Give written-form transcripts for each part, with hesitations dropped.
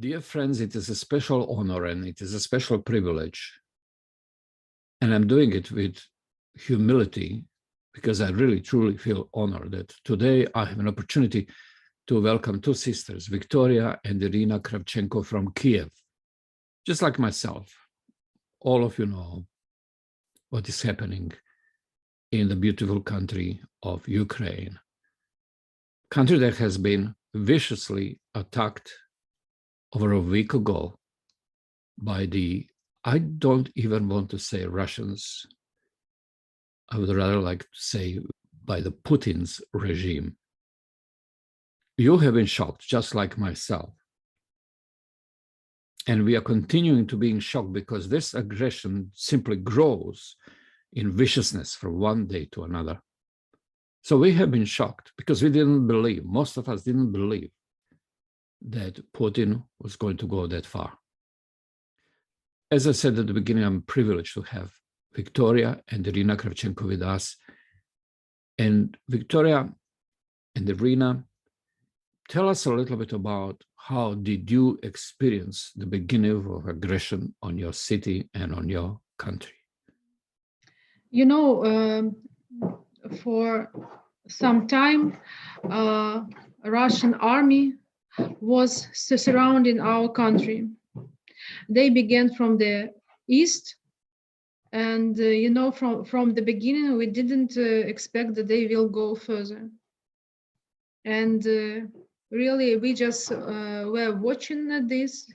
Dear friends, it is a special honor and it is a special privilege. And I'm doing it with humility because I really, truly feel honored that today I have an opportunity to welcome two sisters, Victoria and Irina Kravchenko from Kiev. Just like myself, all of you know what is happening in the beautiful country of Ukraine, country that has been viciously attacked over a week ago by the, I don't even want to say Russians, I would rather like to say by the Putin's regime. You have been shocked, just like myself. And we are continuing to be in shock because this aggression simply grows in viciousness from one day to another. So we have been shocked because we didn't believe, most of us didn't believe that Putin was going to go that far. As I said at the beginning, I'm privileged to have Victoria and Irina Kravchenko with us. And Victoria and Irina, tell us a little bit about how did you experience the beginning of aggression on your city and on your country? You know, for some time, Russian army was surrounding our country. They began from the east, and from the beginning, we didn't expect that they will go further. And really, we just were watching this.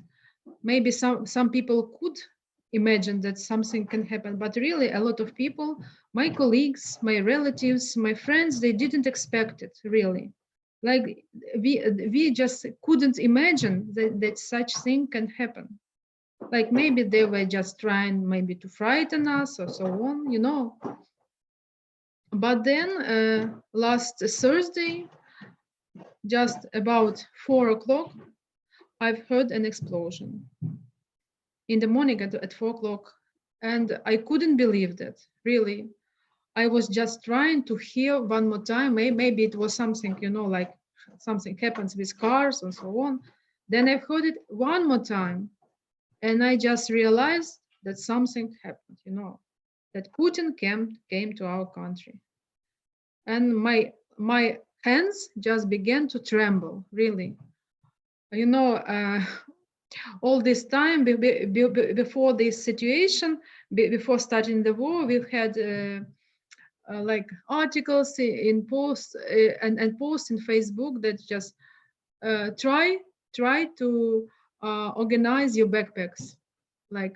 Maybe some people could imagine that something can happen, but really a lot of people, my colleagues, my relatives, my friends, they didn't expect it, really. Like we just couldn't imagine that such thing can happen. Like maybe they were just trying maybe to frighten us or so on. But then last Thursday, just about 4 o'clock, I've heard an explosion in the morning at 4 o'clock. And I couldn't believe that, really. I was just trying to hear one more time. Maybe it was something, like something happens with cars and so on. Then I heard it one more time. And I just realized that something happened, that Putin came to our country. And my hands just began to tremble, really. All this time before this situation, before starting the war, we've had like articles in posts and posts in Facebook that just try to organize your backpacks, like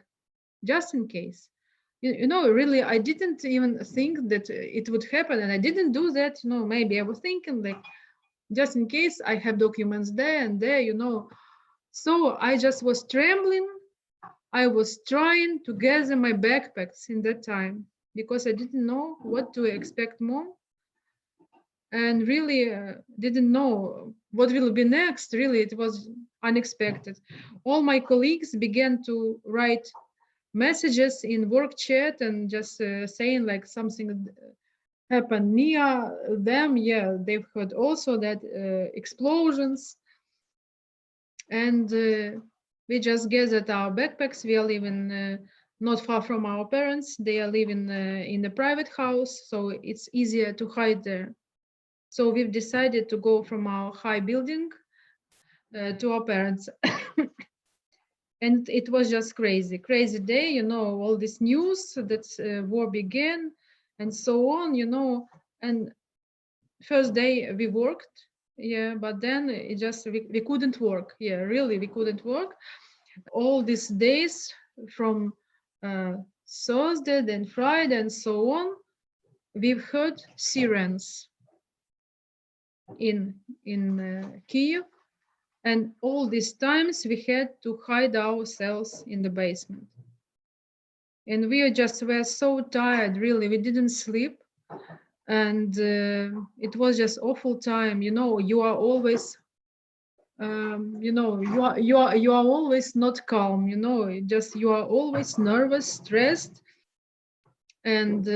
just in case. Really, I didn't even think that it would happen, and I didn't do that. Maybe I was thinking like, just in case I have documents there and there. So I just was trembling. I was trying to gather my backpacks in that time because I didn't know what to expect more, and really didn't know what will be next. Really, it was unexpected. All my colleagues began to write messages in work chat and just saying like something happened near them. Yeah, they've heard also that explosions. And we just gathered our backpacks. We are living not far from our parents. They are living in a private house, so it's easier to hide there. So we've decided to go from our high building to our parents. And it was just crazy day, all this news that war began and so on, and first day we worked, yeah, but then it just we couldn't work. Yeah, really, we couldn't work all these days from Thursday, then Friday, and so on. We've heard sirens in Kiev, and all these times we had to hide ourselves in the basement. And we just were so tired, really, we didn't sleep. And it was just awful time. You are always you are always not calm. You are always nervous, stressed, and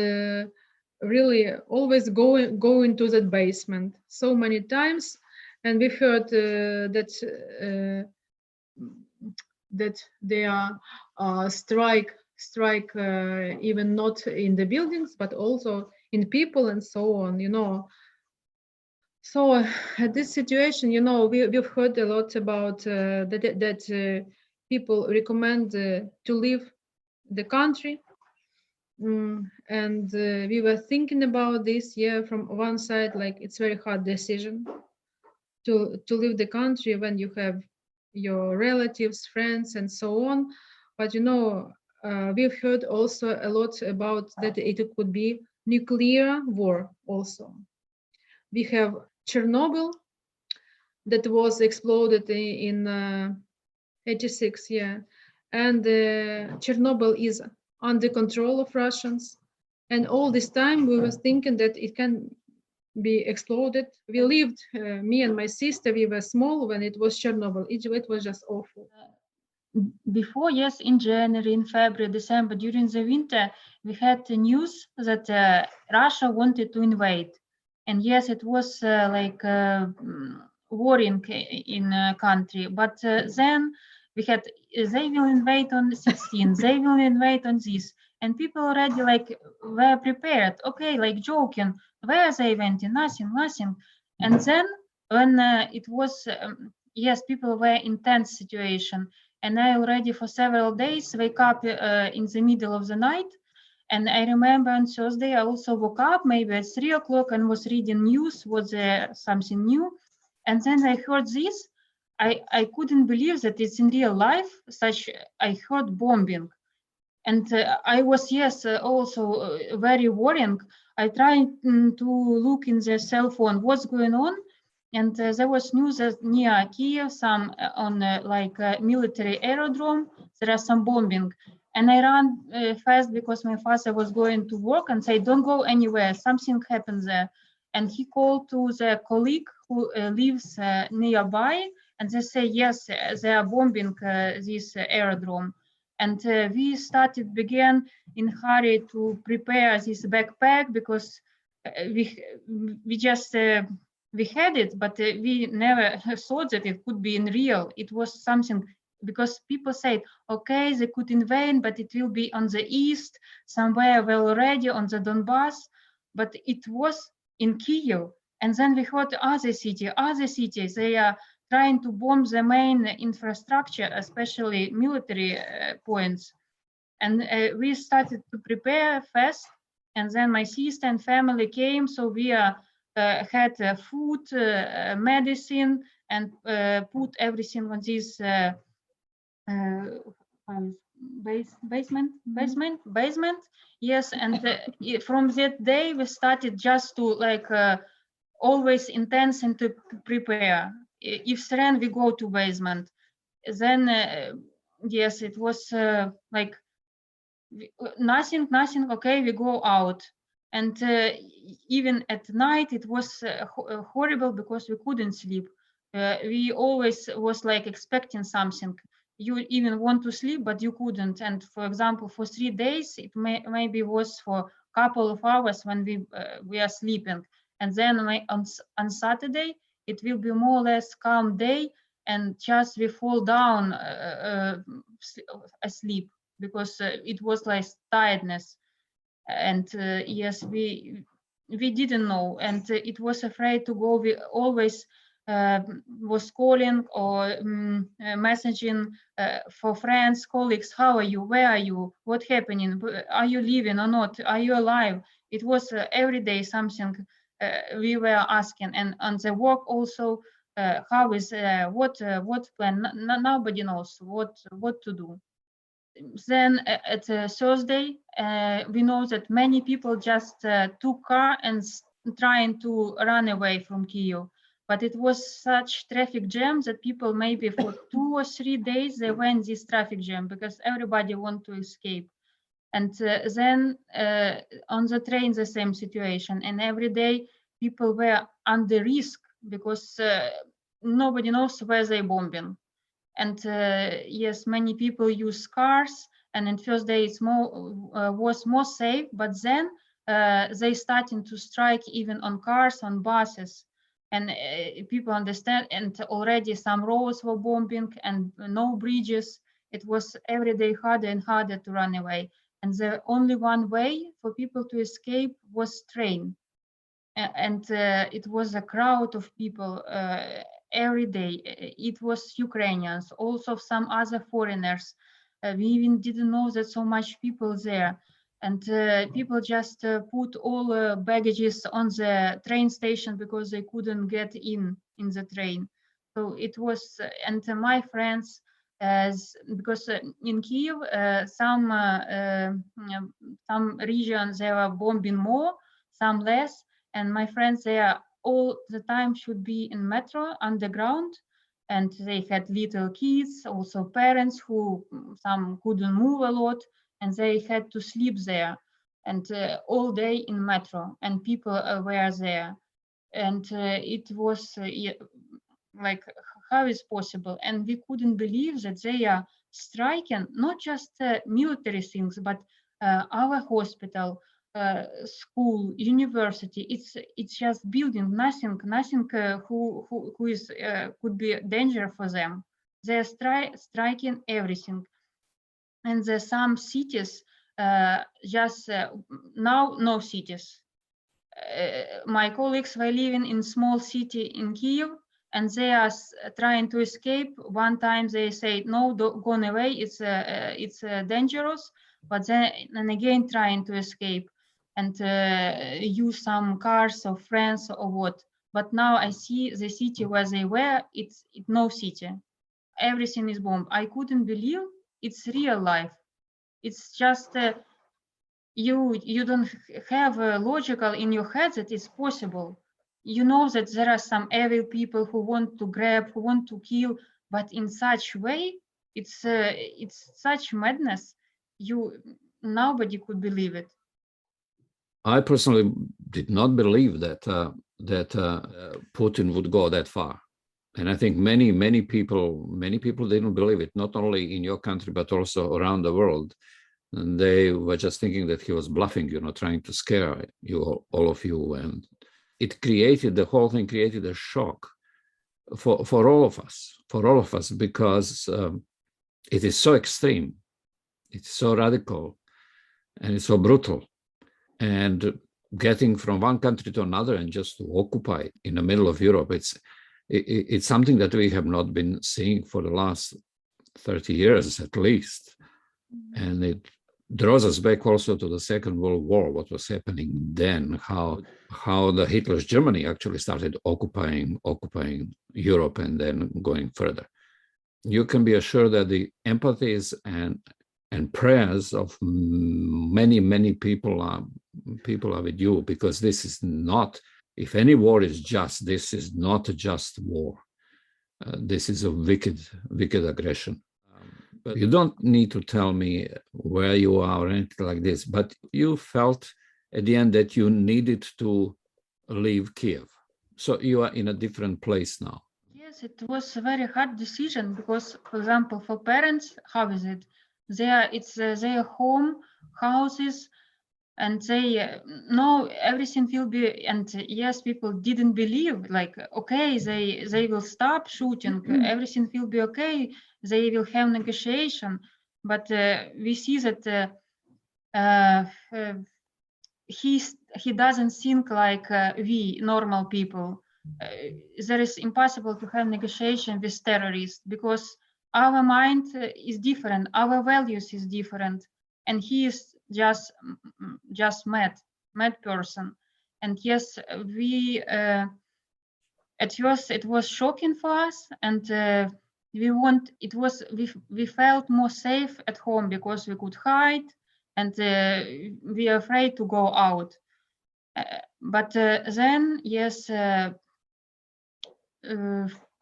really always go into that basement so many times. And we heard that that they are strike even not in the buildings but also in people and so on, you know. So at this situation, you know, we've heard a lot about that people recommend to leave the country. And we were thinking about this, yeah, from one side, like it's very hard decision to leave the country when you have your relatives, friends, and so on. But you know, we've heard also a lot about that it could be nuclear war also. We have Chernobyl that was exploded in 86, yeah, and Chernobyl is under control of Russians. And all this time we were thinking that it can be exploded. We lived, me and my sister, we were small when it was Chernobyl. It was just awful. Before, yes, in January, in February, December, during the winter, we had the news that Russia wanted to invade. And yes, it was worrying in country. But then we had, they will invade on the 16th, they will invade on this. And people already like were prepared. Okay, like joking, where they went? Nothing. And then when it was, yes, people were in tense situation. And I already for several days wake up in the middle of the night. And I remember on Thursday, I also woke up maybe at 3 o'clock and was reading news, was there something new? And then I heard this. I couldn't believe that it's in real life, such I heard bombing. And I was, yes, also very worrying. I tried to look in the cell phone, what's going on? And there was news that near Kiev, some on military aerodrome, there are some bombing. And I ran fast because my father was going to work and said, don't go anywhere, something happened there. And he called to the colleague who lives nearby, and they say, yes, they are bombing this aerodrome. And began in hurry to prepare this backpack because we just we had it, but we never thought that it could be in real. It was something because people said, okay, they could invade, but it will be on the east, somewhere well already on the Donbass, but it was in Kyiv. And then we heard other cities, they are trying to bomb the main infrastructure, especially military points. And we started to prepare fast. And then my sister and family came, so we had food, medicine, and put everything on this basement. Yes, and from that day we started just to always intense and to prepare. If rain, we go to basement. Then yes, it was nothing. Okay, we go out. And even at night, it was horrible because we couldn't sleep. We always was like expecting something. You even want to sleep, but you couldn't. And for example, for 3 days, it maybe was for a couple of hours when we are sleeping. And then on Saturday, it will be more or less calm day, and just we fall down asleep because it was like tiredness. And yes, we didn't know, and it was afraid to go. We always was calling or messaging for friends, colleagues, how are you, where are you, what happening, are you living or not, are you alive? It was every day something we were asking. And on the work also, how is what plan? Nobody knows what to do. Then at Thursday, we know that many people just took car and trying to run away from Kyiv. But it was such traffic jam that people maybe for 2 or 3 days, they went this traffic jam because everybody want to escape. And then on the train, the same situation. And every day people were under risk because nobody knows where they're bombing. And yes, many people use cars, and in first day it's was more safe, but then they starting to strike even on cars, on buses. and people understand, and already some roads were bombing and no bridges. It was every day harder and harder to run away, and the only one way for people to escape was train. And it was a crowd of people every day. It was Ukrainians, also some other foreigners. We even didn't know that so much people there. And people just put all baggages on the train station because they couldn't get in the train. So it was, and my friends, because in Kiev, some regions they were bombing more, some less, and my friends there all the time should be in metro underground, and they had little kids, also parents who some couldn't move a lot, and they had to sleep there, and all day in metro, and people were there, and it was like, how is possible? And we couldn't believe that they are striking not just military things, but our hospital, school, university. It's just building, nothing who is could be a danger for them. They're striking everything. And there's some cities just now no cities. My colleagues were living in small city in Kiev, and they are trying to escape. One time they say, no, don't go away, it's dangerous, but then and again trying to escape and use some cars or friends or what. But now I see the city where they were, it's no city. Everything is bombed. I couldn't believe it's real life. It's just you don't have a logical in your head that it's possible. You know that there are some evil people who want to grab, who want to kill, but in such way, it's such madness. Nobody could believe it. I personally did not believe that Putin would go that far, and I think many people didn't believe it. Not only in your country but also around the world. And they were just thinking that he was bluffing, trying to scare you, all of you. And the whole thing created a shock for all of us, because it is so extreme, it's so radical, and it's so brutal. And getting from one country to another and just to occupy it in the middle of Europe, it's something that we have not been seeing for the last 30 years at least. And it draws us back also to the Second World War, what was happening then, how the Hitler's Germany actually started occupying Europe and then going further. You can be assured that the empathies and prayers of many people are with you, because this is not, if any war is just, this is not a just war. This is a wicked aggression. But you don't need to tell me where you are or anything like this, but you felt at the end that you needed to leave Kiev. So you are in a different place now. Yes, it was a very hard decision because, for example, for parents, how is it? It's their home, houses, and they know everything will be, and yes, people didn't believe, like, okay, they will stop shooting, everything will be okay, they will have negotiation, but we see that he doesn't think like we normal people. There is impossible to have negotiation with terrorists because our mind is different, our values is different, and he is just mad person. And yes, we at first it was shocking for us, and we felt more safe at home because we could hide, and we are afraid to go out. But then, yes,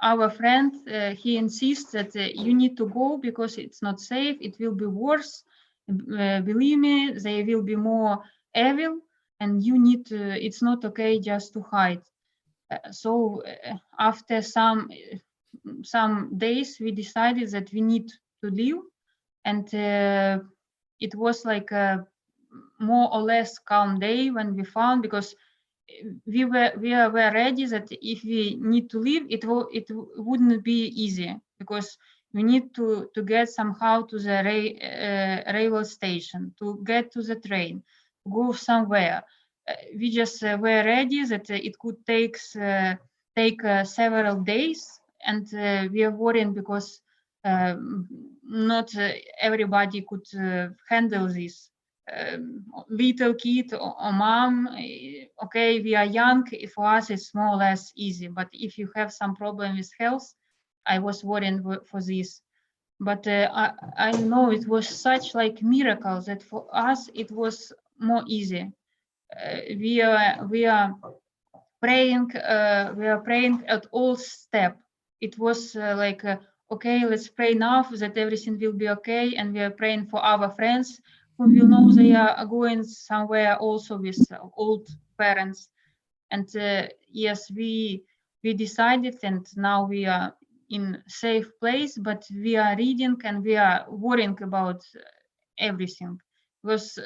our friend, he insists that you need to go because it's not safe, it will be worse. Believe me, they will be more evil, and you need to, it's not okay just to hide. So after some days, we decided that we need to leave, and it was like a more or less calm day when we found, because we were ready that if we need to leave, it wouldn't be easy, because we need to get somehow to the railway station, to get to the train, go somewhere. We just were ready that it could take several days, and we are worrying because not everybody could handle this. Little kid or mom, okay, we are young, for us it's more or less easy, but if you have some problem with health, I was worried for this. But I know it was such like miracle that for us it was more easy. We are praying, at all step. It was okay, let's pray now that everything will be okay, and we are praying for our friends who will know they are going somewhere also with old parents. And yes, we decided, and now we are in safe place, but we are reading and we are worrying about everything, because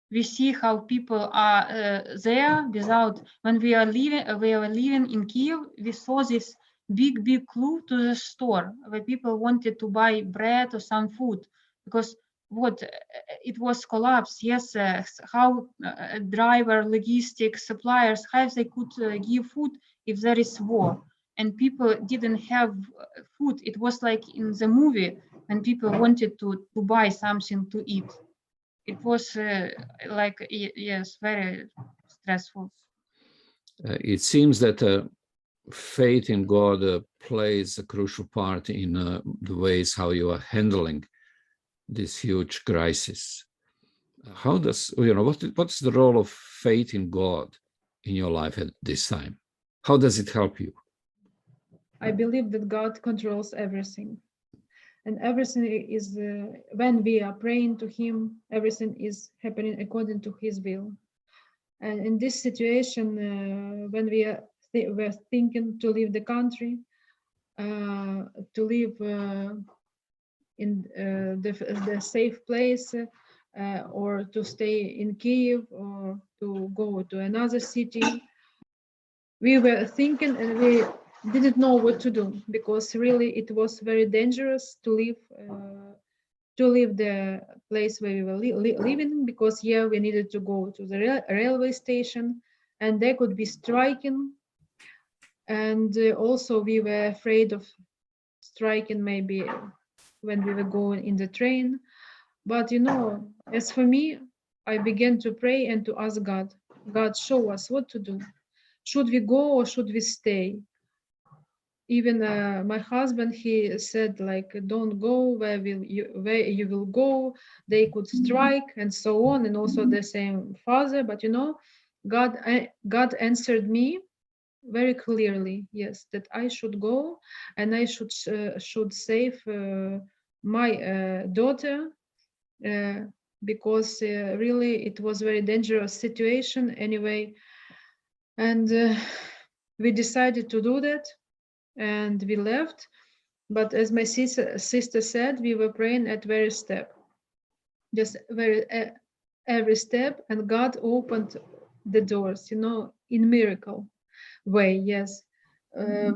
we see how people are there without. When we were living in Kiev, we saw this big clue to the store where people wanted to buy bread or some food, because it was collapse. Yes, how driver, logistics, suppliers, how they could give food if there is war, and people didn't have food. It was like in the movie when people wanted to buy something to eat. It was yes, very stressful. It seems that faith in God plays a crucial part in the ways how you are handling this huge crisis. How does, what's the role of faith in God in your life at this time? How does it help you? I believe that God controls everything. And everything is, when we are praying to Him, everything is happening according to His will. And in this situation, when we're thinking to leave the country, to live in the safe place, or to stay in Kiev, or to go to another city, we were thinking, and we didn't know what to do, because really it was very dangerous to leave the place where we were living, because we needed to go to the railway station, and they could be striking, and also we were afraid of striking maybe when we were going in the train. But as for me, I began to pray and to ask God, show us what to do. Should we go or should we stay? Even my husband, he said, like, don't go, where you will go, they could strike, and so on, and also the same father. But God answered me very clearly, yes, that I should go, and I should save my daughter, because really it was very dangerous situation anyway. And we decided to do that, and we left. But as my sister said, we were praying at every step, just every step, and God opened the doors, in miracle way. Yes,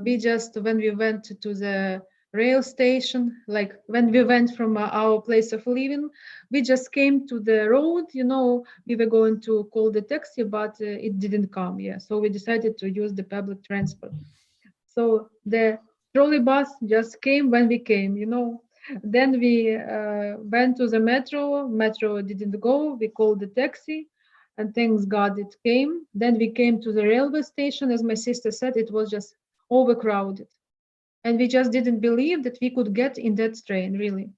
we just, when we went to the rail station, like when we went from our place of living, we just came to the road. We were going to call the taxi, but it didn't come. So we decided to use the public transport. So the trolley bus just came when we came. Then we went to the metro. Metro didn't go. We called the taxi, and thanks God it came. Then we came to the railway station. As my sister said, it was just overcrowded, and we just didn't believe that we could get in that train, really.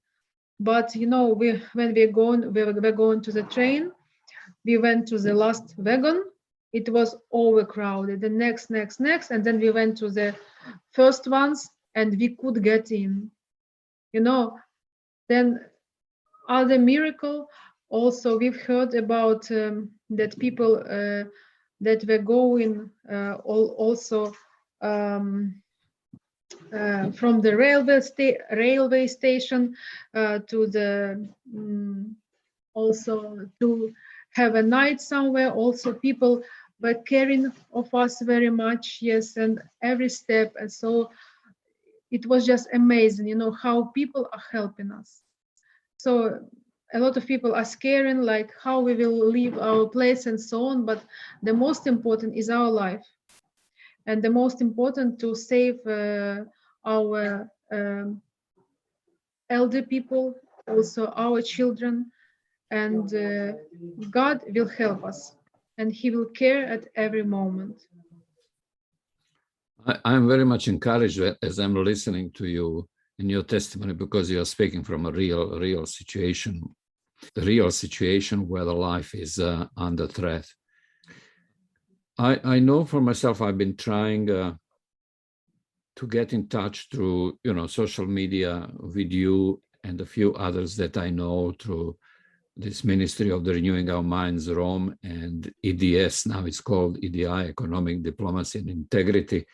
But when we were going to the train, we went to the last wagon. It was overcrowded. The next, and then we went to the first ones, and we could get in. Then other miracle. Also, we've heard about that people that were going also from the railway station to the also to have a night somewhere. Also, people were caring of us very much, yes, and every step. And so it was just amazing, you know, how people are helping us. So a lot of people are scaring, like how we will leave our place and so on. But the most important is our life, and the most important to save our elder people, also our children, and God will help us, and He will care at every moment. I'm very much encouraged as I'm listening to you in your testimony, because you are speaking from a real situation, where the life is under threat. I know for myself, I've been trying to get in touch through, social media with you and a few others that I know through this Ministry of the Renewing Our Minds, Rome, and EDS, now it's called EDI, Economic Diplomacy and Integrity.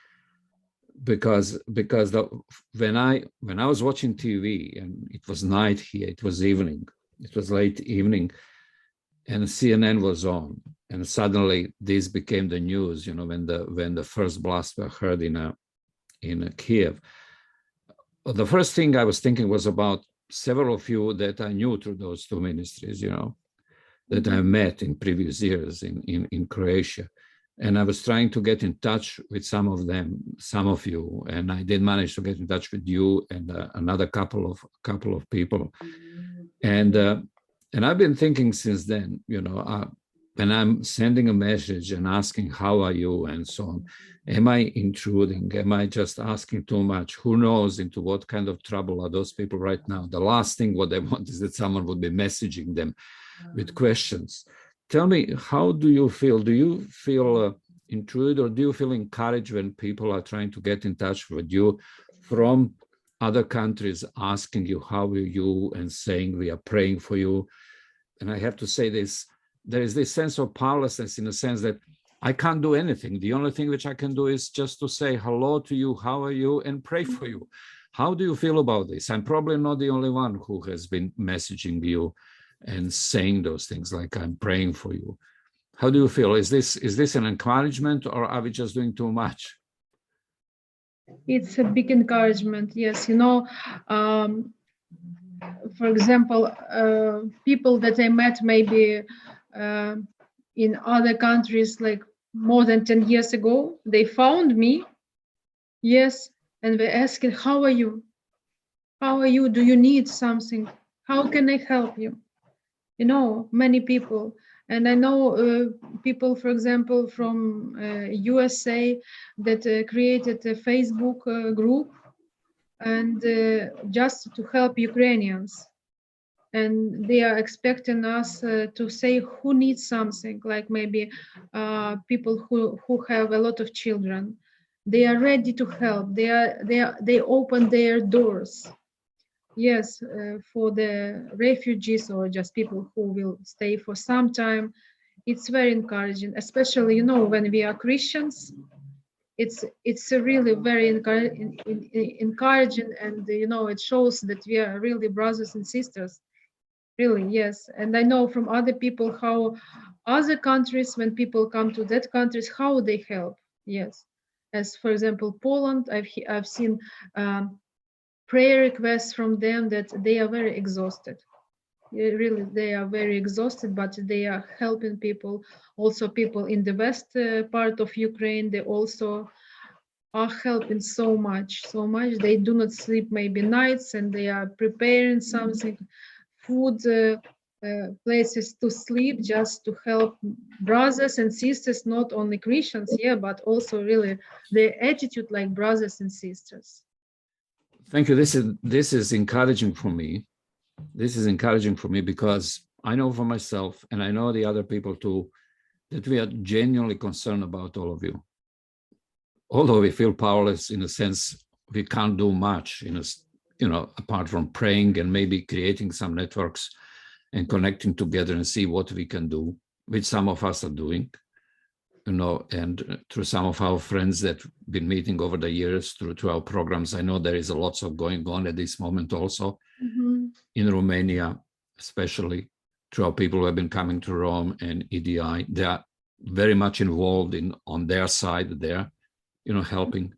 Because when I was watching TV, and it was night here, it was evening, it was late evening, and CNN was on, and suddenly this became the news. When the first blasts were heard in Kiev, the first thing I was thinking was about several of you that I knew through those two ministries, that I met in previous years in Croatia. And I was trying to get in touch with some of them, some of you, and I did manage to get in touch with you and another couple of people. And I've been thinking since then, when I'm sending a message and asking how are you and so on, am I intruding? Am I just asking too much? Who knows into what kind of trouble are those people right now? The last thing what they want is that someone would be messaging them with questions. Tell me, how do you feel? Do you feel intruded, or do you feel encouraged when people are trying to get in touch with you from other countries, asking you how are you and saying we are praying for you? And I have to say this, there is this sense of powerlessness, in the sense that I can't do anything. The only thing which I can do is just to say hello to you, how are you, and pray for you. How do you feel about this? I'm probably not the only one who has been messaging you and saying those things, like I'm praying for you. How do you feel? Is this an encouragement, or are we just doing too much? It's a big encouragement, yes. For example, people that I met maybe in other countries, like more than 10 years ago, they found me, yes, and they're asking, how are you? How are you? Do you need something? How can I help you? Many people. And I know people, for example, from USA that created a Facebook group, and just to help Ukrainians. And they are expecting us to say who needs something, like maybe people who have a lot of children. They are ready to help. They open their doors. Yes, for the refugees or just people who will stay for some time. It's very encouraging, especially, when we are Christians. It's a really very encouraging, and, it shows that we are really brothers and sisters. Really, yes. And I know from other people how other countries, when people come to that countries, how they help. Yes. As, for example, Poland, I've seen prayer requests from them that they are very exhausted. Really, they are very exhausted, but they are helping people. Also, people in the west part of Ukraine, they also are helping so much. They do not sleep maybe nights, and they are preparing something, food, places to sleep, just to help brothers and sisters, not only Christians, but also really their attitude like brothers and sisters. Thank you. This is encouraging for me. This is encouraging for me, because I know for myself, and I know the other people too, that we are genuinely concerned about all of you. Although we feel powerless, in a sense, we can't do much, apart from praying and maybe creating some networks and connecting together and see what we can do, which some of us are doing, and through some of our friends that have been meeting over the years through our programs. I know there is lots of going on at this moment also in Romania, especially through our people who have been coming to Rome and EDI. There are very much involved in on their side there, helping,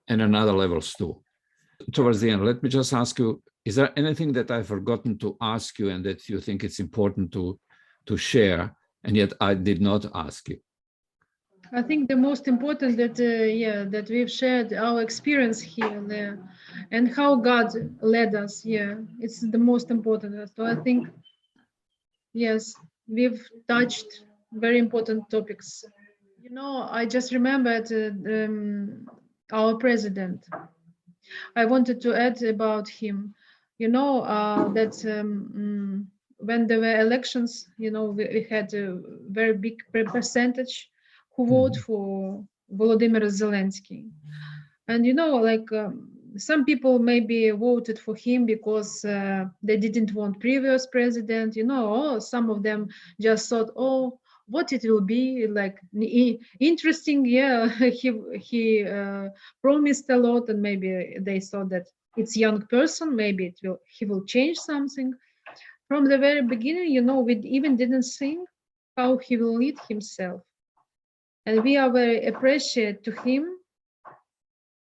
and on other levels too. Towards the end, let me just ask you, is there anything that I've forgotten to ask you and that you think it's important to share, and yet I did not ask you? I think the most important that that we've shared our experience here there, and how God led us. It's the most important. So I think yes, we've touched very important topics. I just remembered our president. I wanted to add about him. That when there were elections, we had a very big percentage who vote for Volodymyr Zelensky. And some people maybe voted for him because they didn't want previous president, or some of them just thought, oh, what it will be like interesting. He promised a lot, and maybe they thought that it's young person, maybe he will change something. From the very beginning, we even didn't think how he will lead himself, and we are very appreciative to him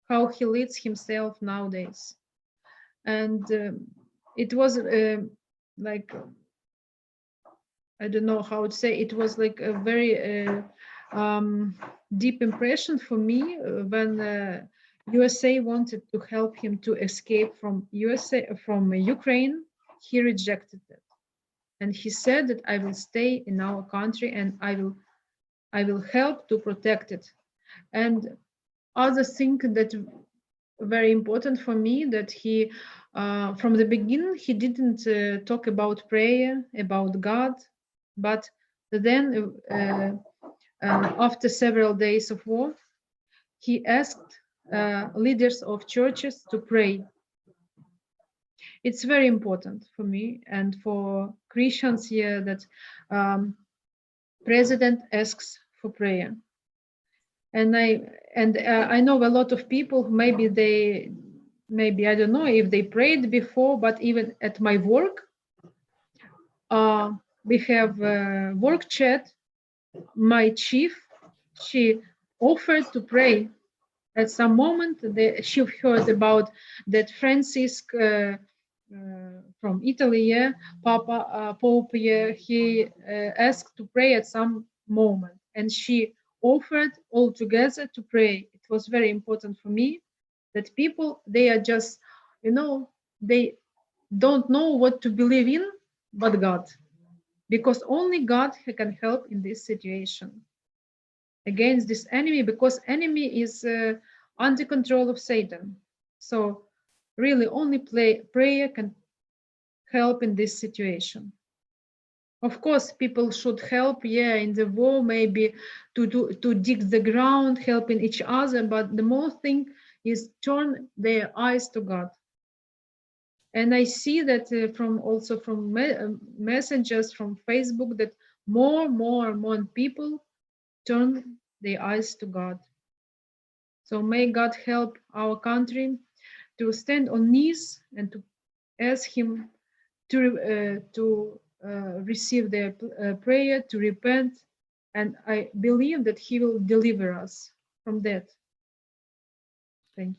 how he leads himself nowadays. And it was like, I don't know how to say, it was like a very deep impression for me when USA wanted to help him to escape from Ukraine. He rejected that, and he said that I will stay in our country and I will help to protect it. And other thing that very important for me, that he from the beginning he didn't talk about prayer, about God, but then after several days of war, he asked leaders of churches to pray. It's very important for me and for Christians here that president asks for prayer. And I know a lot of people who maybe I don't know if they prayed before, but even at my work, we have a work chat. My chief, she offered to pray. At some moment, she heard about that Francisc from Italy, Pope, he asked to pray at some moment, and she offered all together to pray. It was very important for me that people, they are just, they don't know what to believe in but God, because only God can help in this situation against this enemy, because enemy is under control of Satan. So really only prayer can help in this situation. Of course, people should help, in the war, maybe to dig the ground, helping each other. But the most thing is turn their eyes to God. And I see that from messages from Facebook, that more people turn their eyes to God. So may God help our country to stand on knees and to ask Him to receive their prayer, to repent, and I believe that He will deliver us from that. Thank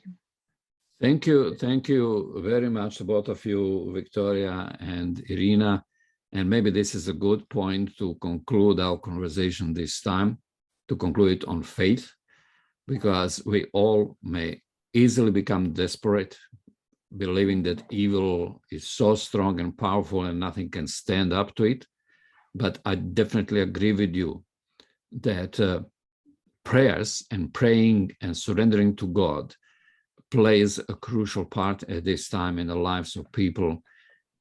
you. Thank you very much, both of you, Victoria and Irina. And maybe this is a good point to conclude our conversation this time, to conclude it on faith, because we all may easily become desperate, believing that evil is so strong and powerful and nothing can stand up to it. But I definitely agree with you that prayers and praying and surrendering to God plays a crucial part at this time in the lives of people,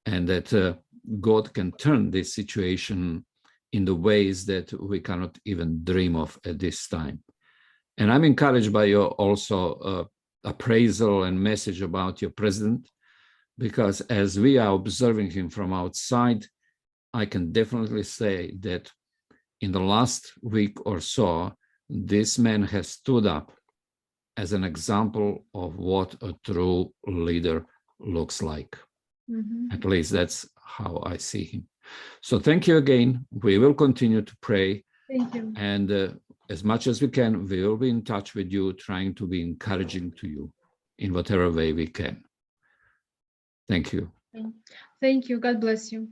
and that God can turn this situation in the ways that we cannot even dream of at this time. And I'm encouraged by your also appraisal and message about your president, because as we are observing him from outside, I can definitely say that in the last week or so, this man has stood up as an example of what a true leader looks like. Mm-hmm. At least that's how I see him. So thank you again. We will continue to pray Thank you. And as much as we can, we will be in touch with you, trying to be encouraging to you in whatever way we can. Thank you. Thank you. God bless you.